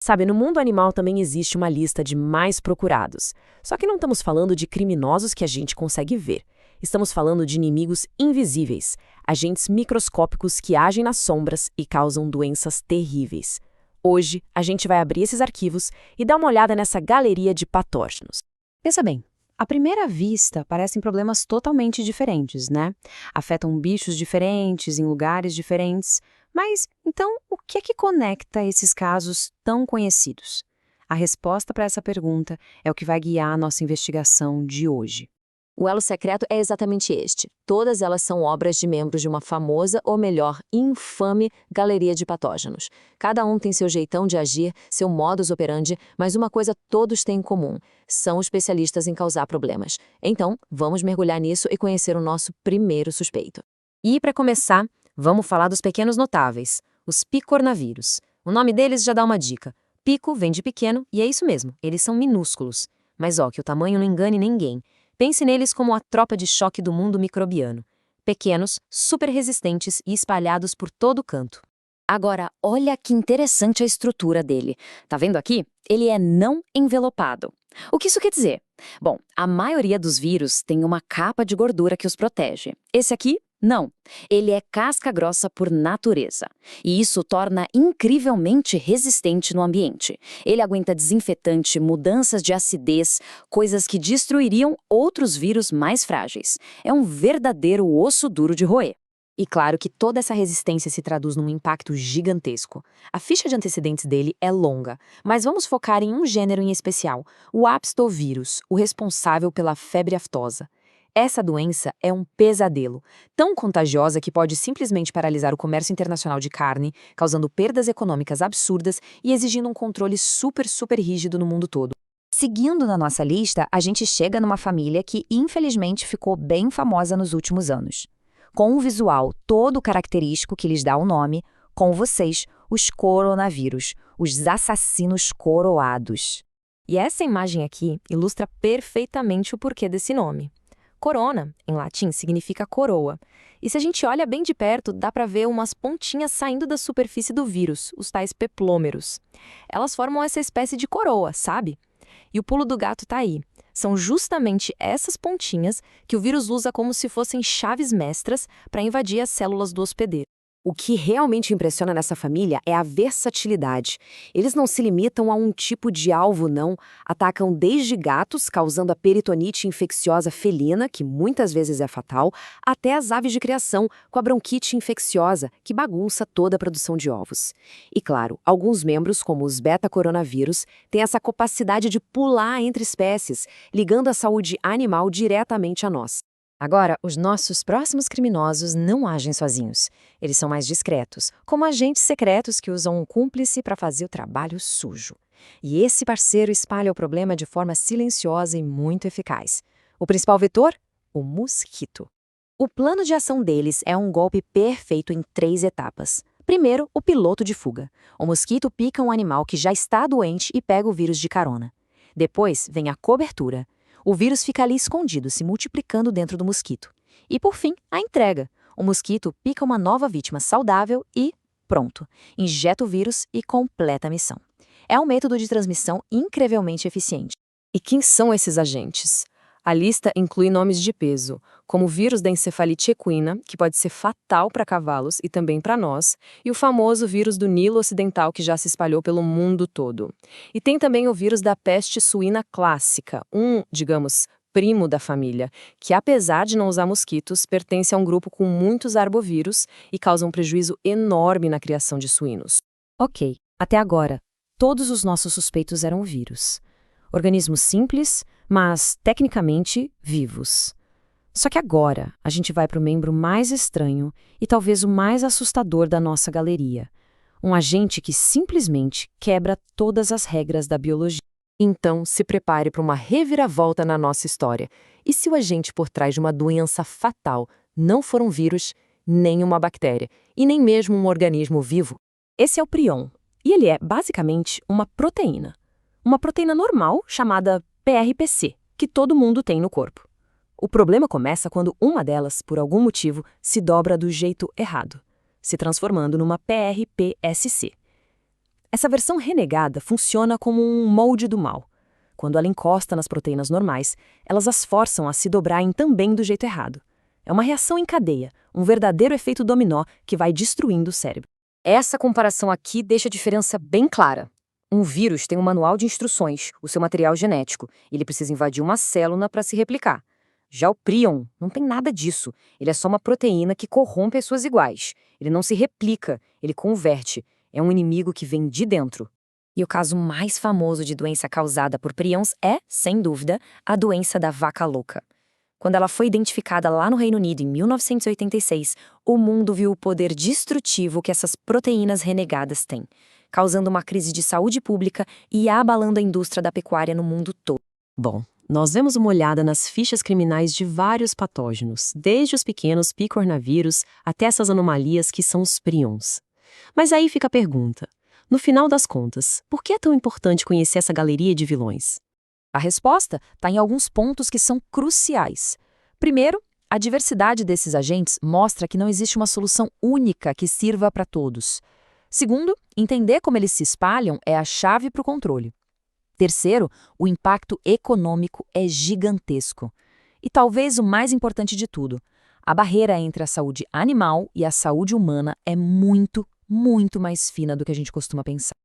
Sabe, no mundo animal também existe uma lista de mais procurados. Só que não estamos falando de criminosos que a gente consegue ver. Estamos falando de inimigos invisíveis, agentes microscópicos que agem nas sombras e causam doenças terríveis. Hoje, a gente vai abrir esses arquivos e dar uma olhada nessa galeria de patógenos. Pensa bem, à primeira vista parecem problemas totalmente diferentes, né? Afetam bichos diferentes, em lugares diferentes. Mas, então, o que é que conecta esses casos tão conhecidos? A resposta para essa pergunta é o que vai guiar a nossa investigação de hoje. O elo secreto é exatamente este. Todas elas são obras de membros de uma famosa, ou melhor, infame, galeria de patógenos. Cada um tem seu jeitão de agir, seu modus operandi, mas uma coisa todos têm em comum: são especialistas em causar problemas. Então, vamos mergulhar nisso e conhecer o nosso primeiro suspeito. E, para começar, vamos falar dos pequenos notáveis, os picornavírus. O nome deles já dá uma dica. Pico vem de pequeno e é isso mesmo, eles são minúsculos. Mas que o tamanho não engane ninguém. Pense neles como a tropa de choque do mundo microbiano. Pequenos, super resistentes e espalhados por todo canto. Agora, olha que interessante a estrutura dele. Tá vendo aqui? Ele é não envelopado. O que isso quer dizer? Bom, a maioria dos vírus tem uma capa de gordura que os protege. Esse aqui, não. Ele é casca grossa por natureza. E isso o torna incrivelmente resistente no ambiente. Ele aguenta desinfetante, mudanças de acidez, coisas que destruiriam outros vírus mais frágeis. É um verdadeiro osso duro de roer. E claro que toda essa resistência se traduz num impacto gigantesco. A ficha de antecedentes dele é longa, mas vamos focar em um gênero em especial, o apstovírus, o responsável pela febre aftosa. Essa doença é um pesadelo, tão contagiosa que pode simplesmente paralisar o comércio internacional de carne, causando perdas econômicas absurdas e exigindo um controle super rígido no mundo todo. Seguindo na nossa lista, a gente chega numa família que infelizmente ficou bem famosa nos últimos anos. Com um visual todo característico que lhes dá o nome, com vocês, os coronavírus, os assassinos coroados. E essa imagem aqui ilustra perfeitamente o porquê desse nome. Corona, em latim, significa coroa. E se a gente olha bem de perto, dá para ver umas pontinhas saindo da superfície do vírus, os tais peplômeros. Elas formam essa espécie de coroa, sabe? E o pulo do gato tá aí. São justamente essas pontinhas que o vírus usa como se fossem chaves mestras para invadir as células do hospedeiro. O que realmente impressiona nessa família é a versatilidade. Eles não se limitam a um tipo de alvo, não. Atacam desde gatos, causando a peritonite infecciosa felina, que muitas vezes é fatal, até as aves de criação, com a bronquite infecciosa, que bagunça toda a produção de ovos. E claro, alguns membros, como os beta-coronavírus, têm essa capacidade de pular entre espécies, ligando a saúde animal diretamente a nós. Agora, os nossos próximos criminosos não agem sozinhos. Eles são mais discretos, como agentes secretos que usam um cúmplice para fazer o trabalho sujo. E esse parceiro espalha o problema de forma silenciosa e muito eficaz. O principal vetor? O mosquito. O plano de ação deles é um golpe perfeito em 3 etapas. Primeiro, o piloto de fuga. O mosquito pica um animal que já está doente e pega o vírus de carona. Depois, vem a cobertura. O vírus fica ali escondido, se multiplicando dentro do mosquito. E, por fim, a entrega. O mosquito pica uma nova vítima saudável e, pronto, injeta o vírus e completa a missão. É um método de transmissão incrivelmente eficiente. E quem são esses agentes? A lista inclui nomes de peso, como o vírus da encefalite equina, que pode ser fatal para cavalos e também para nós, e o famoso vírus do Nilo Ocidental, que já se espalhou pelo mundo todo. E tem também o vírus da peste suína clássica, digamos, primo da família, que apesar de não usar mosquitos, pertence a um grupo com muitos arbovírus e causa um prejuízo enorme na criação de suínos. Ok, até agora, todos os nossos suspeitos eram vírus. Organismos simples, mas tecnicamente vivos. Só que agora a gente vai para o membro mais estranho e talvez o mais assustador da nossa galeria. Um agente que simplesmente quebra todas as regras da biologia. Então, se prepare para uma reviravolta na nossa história. E se o agente por trás de uma doença fatal não for um vírus, nem uma bactéria, e nem mesmo um organismo vivo? Esse é o prion, e ele é basicamente uma proteína. Uma proteína normal chamada PRPC, que todo mundo tem no corpo. O problema começa quando uma delas, por algum motivo, se dobra do jeito errado, se transformando numa PRPSC. Essa versão renegada funciona como um molde do mal. Quando ela encosta nas proteínas normais, elas as forçam a se dobrarem também do jeito errado. É uma reação em cadeia, um verdadeiro efeito dominó que vai destruindo o cérebro. Essa comparação aqui deixa a diferença bem clara. Um vírus tem um manual de instruções, o seu material genético. Ele precisa invadir uma célula para se replicar. Já o prion não tem nada disso. Ele é só uma proteína que corrompe as suas iguais. Ele não se replica, ele converte. É um inimigo que vem de dentro. E o caso mais famoso de doença causada por prions é, sem dúvida, a doença da vaca louca. Quando ela foi identificada lá no Reino Unido em 1986, o mundo viu o poder destrutivo que essas proteínas renegadas têm, causando uma crise de saúde pública e abalando a indústria da pecuária no mundo todo. Bom, nós demos uma olhada nas fichas criminais de vários patógenos, desde os pequenos picornavírus até essas anomalias que são os prions. Mas aí fica a pergunta. No final das contas, por que é tão importante conhecer essa galeria de vilões? A resposta está em alguns pontos que são cruciais. Primeiro, a diversidade desses agentes mostra que não existe uma solução única que sirva para todos. Segundo, entender como eles se espalham é a chave para o controle. Terceiro, o impacto econômico é gigantesco. E talvez o mais importante de tudo, a barreira entre a saúde animal e a saúde humana é muito mais fina do que a gente costuma pensar.